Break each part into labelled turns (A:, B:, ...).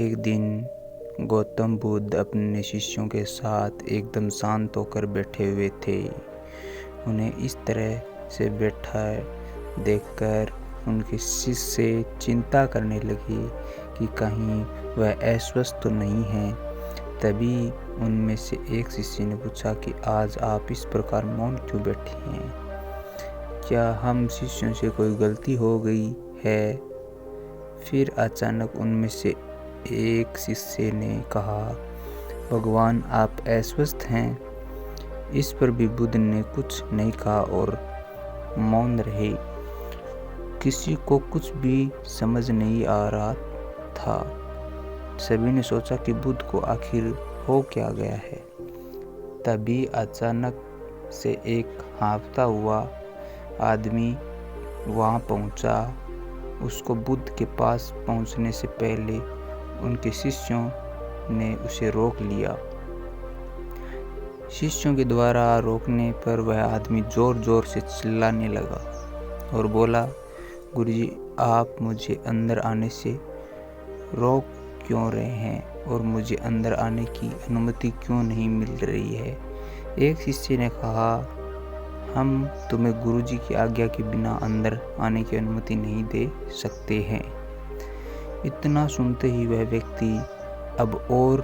A: एक दिन गौतम बुद्ध अपने शिष्यों के साथ एकदम शांत होकर बैठे हुए थे। उन्हें इस तरह से बैठा देखकर उनके शिष्य चिंता करने लगे कि कहीं वह अस्वस्थ तो नहीं है। तभी उनमें से एक शिष्य ने पूछा कि आज आप इस प्रकार मौन क्यों बैठे हैं? क्या हम शिष्यों से कोई गलती हो गई है? फिर अचानक उनमें से एक शिष्य ने कहा, भगवान आप अस्वस्थ हैं। इस पर भी बुद्ध ने कुछ नहीं कहा और मौन रहे। किसी को कुछ भी समझ नहीं आ रहा था। सभी ने सोचा कि बुद्ध को आखिर हो क्या गया है। तभी अचानक से एक हाँफता हुआ आदमी वहाँ पहुँचा। उसको बुद्ध के पास पहुँचने से पहले उनके शिष्यों ने उसे रोक लिया। शिष्यों के द्वारा रोकने पर वह आदमी जोर जोर से चिल्लाने लगा और बोला, गुरुजी आप मुझे अंदर आने से रोक क्यों रहे हैं और मुझे अंदर आने की अनुमति क्यों नहीं मिल रही है? एक शिष्य ने कहा, हम तुम्हें गुरुजी की आज्ञा के बिना अंदर आने की अनुमति नहीं दे सकते हैं। इतना सुनते ही वह व्यक्ति अब और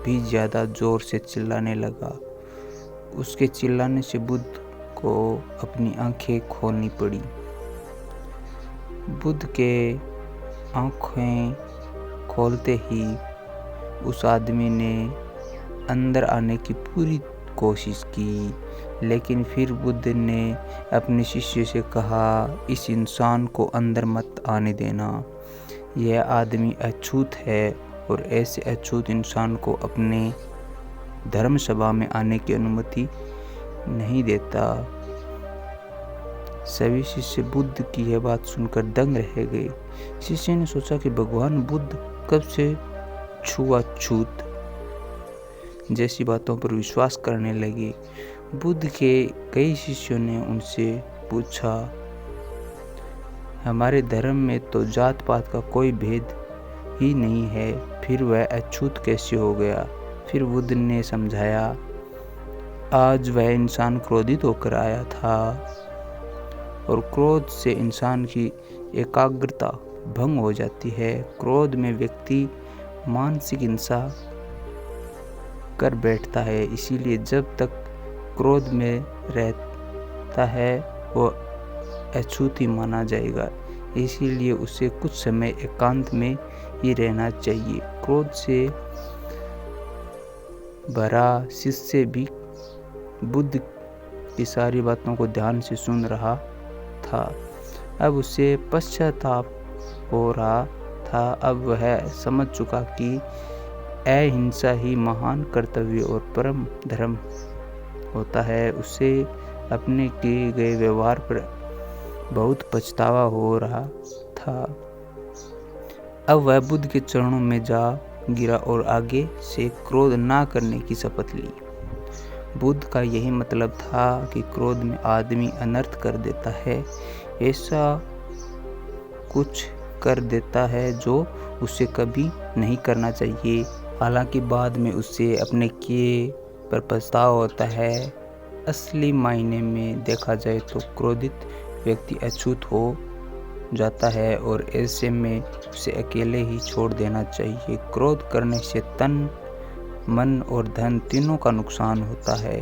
A: भी ज़्यादा जोर से चिल्लाने लगा। उसके चिल्लाने से बुद्ध को अपनी आंखें खोलनी पड़ी। बुद्ध के आंखें खोलते ही उस आदमी ने अंदर आने की पूरी कोशिश की, लेकिन फिर बुद्ध ने अपने शिष्य से कहा, इस इंसान को अंदर मत आने देना। यह आदमी अछूत है और ऐसे अछूत इंसान को अपने धर्म सभा में आने की अनुमति नहीं देता। सभी शिष्य बुद्ध की यह बात सुनकर दंग रह गए। शिष्य ने सोचा कि भगवान बुद्ध कब से छुआछूत जैसी बातों पर विश्वास करने लगे। बुद्ध के कई शिष्यों ने उनसे पूछा, हमारे धर्म में तो जात पात का कोई भेद ही नहीं है, फिर वह अछूत कैसे हो गया? फिर बुद्ध ने समझाया, आज वह इंसान क्रोधित होकर आया था और क्रोध से इंसान की एकाग्रता भंग हो जाती है। क्रोध में व्यक्ति मानसिक हिंसा कर बैठता है, इसीलिए जब तक क्रोध में रहता है वो अछूत ही माना जाएगा। इसीलिए उसे कुछ समय एकांत में ही रहना चाहिए। क्रोध से भरा शिष्य भी बुद्ध की सारी बातों को ध्यान से सुन रहा था। अब उसे पश्चाताप हो रहा था। अब वह समझ चुका कि अहिंसा ही महान कर्तव्य और परम धर्म होता है। उसे अपने किए गए व्यवहार पर बहुत पछतावा हो रहा था। अब वह बुद्ध के चरणों में जा गिरा और आगे से क्रोध ना करने की शपथ ली। बुद्ध का यही मतलब था कि क्रोध में आदमी अनर्थ कर देता है, ऐसा कुछ कर देता है जो उसे कभी नहीं करना चाहिए। हालांकि बाद में उसे अपने किए पर पछतावा होता है। असली मायने में देखा जाए तो क्रोधित व्यक्ति अछूत हो जाता है और ऐसे में उसे अकेले ही छोड़ देना चाहिए। क्रोध करने से तन, मन और धन तीनों का नुकसान होता है।